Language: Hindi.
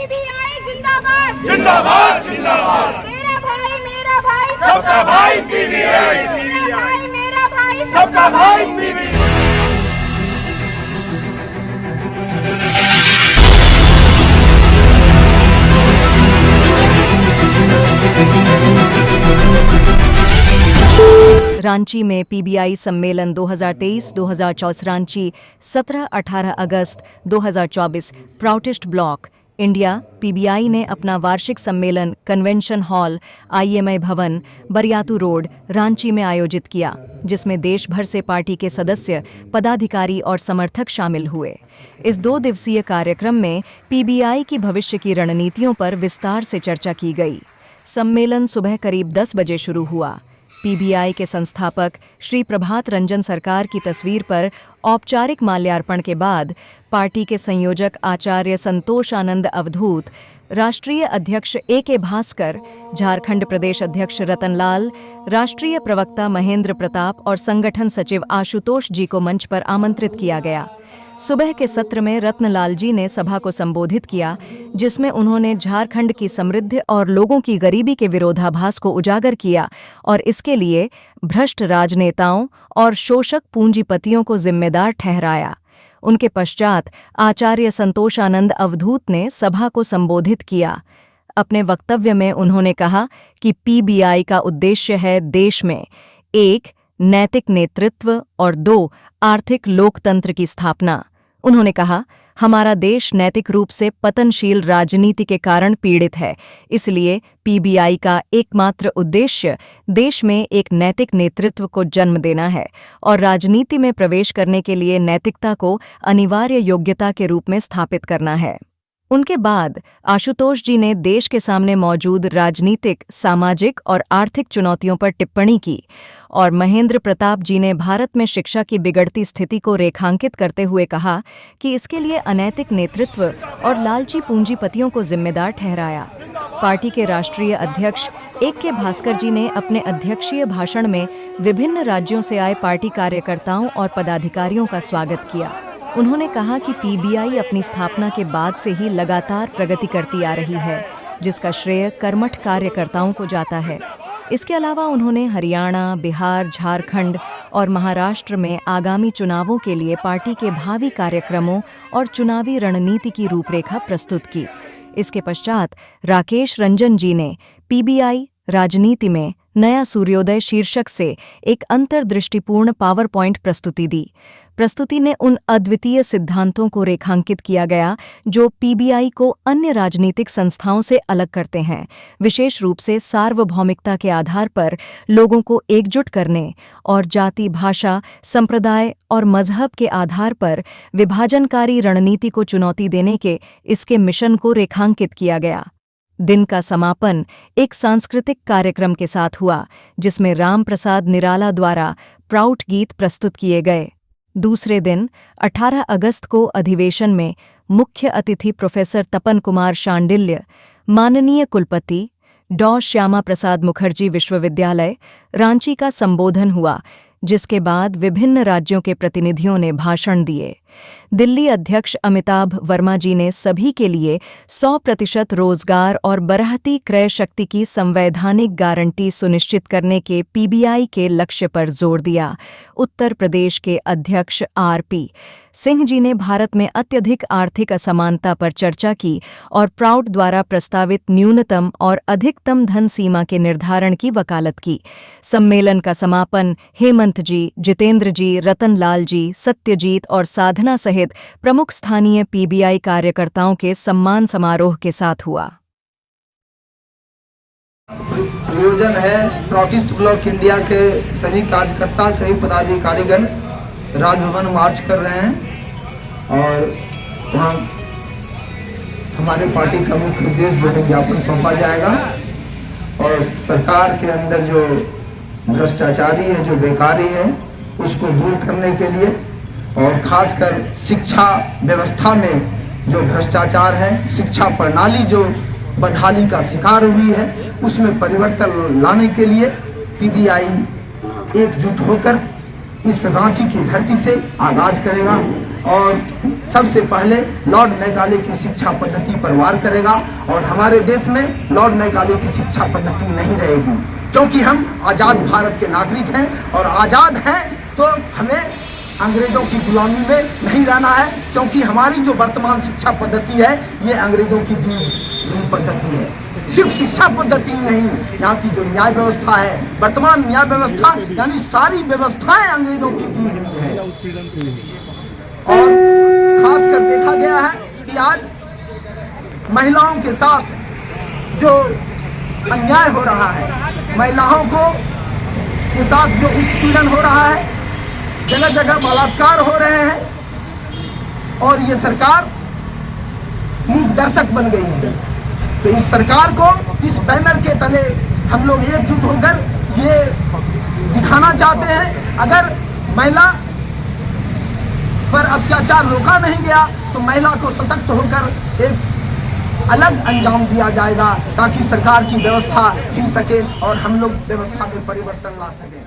पीबीआई जिंदाबाद जिंदाबाद जिंदाबाद। मेरा भाई सबका भाई पीबीआई, मेरा भाई सबका भाई पीबीआई। रांची में पीबीआई सम्मेलन 2023-2024 रांची 17-18 अगस्त 2024 प्राउटिस्ट ब्लॉक इंडिया पीबीआई ने अपना वार्षिक सम्मेलन कन्वेंशन हॉल आईएमए भवन बरियातू रोड रांची में आयोजित किया, जिसमें देश भर से पार्टी के सदस्य पदाधिकारी और समर्थक शामिल हुए। इस 2 दिवसीय कार्यक्रम में पीबीआई की भविष्य की रणनीतियों पर विस्तार से चर्चा की गई। सम्मेलन सुबह करीब 10 बजे शुरू हुआ। पीबीआई के संस्थापक श्री प्रभात रंजन सरकार की तस्वीर पर औपचारिक माल्यार्पण के बाद पार्टी के संयोजक आचार्य संतोष आनंद अवधूत, राष्ट्रीय अध्यक्ष ए.के. भास्कर, झारखंड प्रदेश अध्यक्ष रतनलाल, राष्ट्रीय प्रवक्ता महेंद्र प्रताप और संगठन सचिव आशुतोष जी को मंच पर आमंत्रित किया गया। सुबह के सत्र में रत्नलाल जी ने सभा को संबोधित किया, जिसमें उन्होंने झारखंड की समृद्धि और लोगों की गरीबी के विरोधाभास को उजागर किया और इसके लिए भ्रष्ट राजनेताओं और शोषक पूंजीपतियों को जिम्मेदार ठहराया। उनके पश्चात आचार्य संतोष आनंद अवधूत ने सभा को संबोधित किया। अपने वक्तव्य में उन्होंने कहा कि पीबीआई का उद्देश्य है देश में 1. नैतिक नेतृत्व और 2. आर्थिक लोकतंत्र की स्थापना। उन्होंने कहा, हमारा देश नैतिक रूप से पतनशील राजनीति के कारण पीड़ित है, इसलिए पीबीआई का एकमात्र उद्देश्य देश में एक नैतिक नेतृत्व को जन्म देना है और राजनीति में प्रवेश करने के लिए नैतिकता को अनिवार्य योग्यता के रूप में स्थापित करना है। उनके बाद आशुतोष जी ने देश के सामने मौजूद राजनीतिक, सामाजिक और आर्थिक चुनौतियों पर टिप्पणी की और महेंद्र प्रताप जी ने भारत में शिक्षा की बिगड़ती स्थिति को रेखांकित करते हुए कहा कि इसके लिए अनैतिक नेतृत्व और लालची पूंजीपतियों को जिम्मेदार ठहराया। पार्टी के राष्ट्रीय अध्यक्ष ए.के. भास्कर जी ने अपने अध्यक्षीय भाषण में विभिन्न राज्यों से आए पार्टी कार्यकर्ताओं और पदाधिकारियों का स्वागत किया। उन्होंने कहा कि पीबीआई अपनी स्थापना के बाद से ही लगातार प्रगति करती आ रही है, जिसका श्रेय कर्मठ कार्यकर्ताओं को जाता है। इसके अलावा उन्होंने हरियाणा, बिहार, झारखंड और महाराष्ट्र में आगामी चुनावों के लिए पार्टी के भावी कार्यक्रमों और चुनावी रणनीति की रूपरेखा प्रस्तुत की। इसके पश्चात राकेश रंजन जी ने पीबीआई राजनीति में नया सूर्योदय शीर्षक से एक अंतर्दृष्टिपूर्ण पावर पॉइंट प्रस्तुति दी। प्रस्तुति ने उन अद्वितीय सिद्धांतों को रेखांकित किया गया जो पीबीआई को अन्य राजनीतिक संस्थाओं से अलग करते हैं, विशेष रूप से सार्वभौमिकता के आधार पर लोगों को एकजुट करने और जाति, भाषा, संप्रदाय और मजहब के आधार पर विभाजनकारी रणनीति को चुनौती देने के इसके मिशन को रेखांकित किया गया। दिन का समापन एक सांस्कृतिक कार्यक्रम के साथ हुआ, जिसमें राम प्रसाद निराला द्वारा प्राउड गीत प्रस्तुत किए गए। दूसरे दिन 18 अगस्त को अधिवेशन में मुख्य अतिथि प्रोफेसर तपन कुमार शांडिल्य, माननीय कुलपति डॉ. श्यामा प्रसाद मुखर्जी विश्वविद्यालय, रांची का संबोधन हुआ, जिसके बाद विभिन्न राज्यों के प्रतिनिधियों ने भाषण दिए। दिल्ली अध्यक्ष अमिताभ वर्मा जी ने सभी के लिए 100% रोजगार और बढ़ती क्रय शक्ति की संवैधानिक गारंटी सुनिश्चित करने के पीबीआई के लक्ष्य पर जोर दिया। उत्तर प्रदेश के अध्यक्ष आर.पी. सिंह जी ने भारत में अत्यधिक आर्थिक असमानता पर चर्चा की और प्राउड द्वारा प्रस्तावित न्यूनतम और अधिकतम धन सीमा के निर्धारण की वकालत की। सम्मेलन का समापन हेमंत जी, जितेंद्र जी, रतनलाल जी, सत्यजीत और साधना सहित प्रमुख स्थानीय पीबीआई कार्यकर्ताओं के सम्मान समारोह के साथ हुआ। प्रयोजन है प्राउटिस्ट ब्लॉक इंडिया के सभी कार्यकर्ता, सभी पदाधिकारीगण राजभवन मार्च कर रहे हैं और वहाँ हमारे पार्टी का मुख्य उद्देश्य जो ज्ञापन सौंपा जाएगा और सरकार के अंदर जो भ्रष्टाचारी है, जो बेकारी है, उसको दूर करने के लिए और खासकर शिक्षा व्यवस्था में जो भ्रष्टाचार है, शिक्षा प्रणाली जो बदहाली का शिकार हुई है, उसमें परिवर्तन लाने के लिए पीबीआई एकजुट होकर इस रांची की धरती से आगाज करेगा और सबसे पहले लॉर्ड मैकाले की शिक्षा पद्धति पर वार करेगा। और हमारे देश में लॉर्ड मैकाले की शिक्षा पद्धति नहीं रहेगी, क्योंकि हम आज़ाद भारत के नागरिक हैं और आज़ाद हैं तो हमें अंग्रेजों की गुलामी में नहीं रहना है, क्योंकि हमारी जो वर्तमान शिक्षा पद्धति है ये अंग्रेजों की दी हुई पद्धति है। सिर्फ शिक्षा पद्धति नहीं, यहाँ की जो न्याय व्यवस्था है, वर्तमान न्याय व्यवस्था यानी सारी व्यवस्थाएं अंग्रेजों की दी हुई है। और खासकर देखा गया है कि आज महिलाओं के साथ जो अन्याय हो रहा है, महिलाओं को के साथ जो उत्पीड़न हो रहा है, जगह जगह बलात्कार हो रहे हैं और ये सरकार मूक दर्शक बन गई है। तो इस सरकार को इस बैनर के तले हम लोग एकजुट होकर ये दिखाना चाहते हैं, अगर महिला पर अत्याचार रोका नहीं गया तो महिला को सशक्त होकर एक अलग अंजाम दिया जाएगा, ताकि सरकार की व्यवस्था हिल सके और हम लोग व्यवस्था में परिवर्तन ला सकें।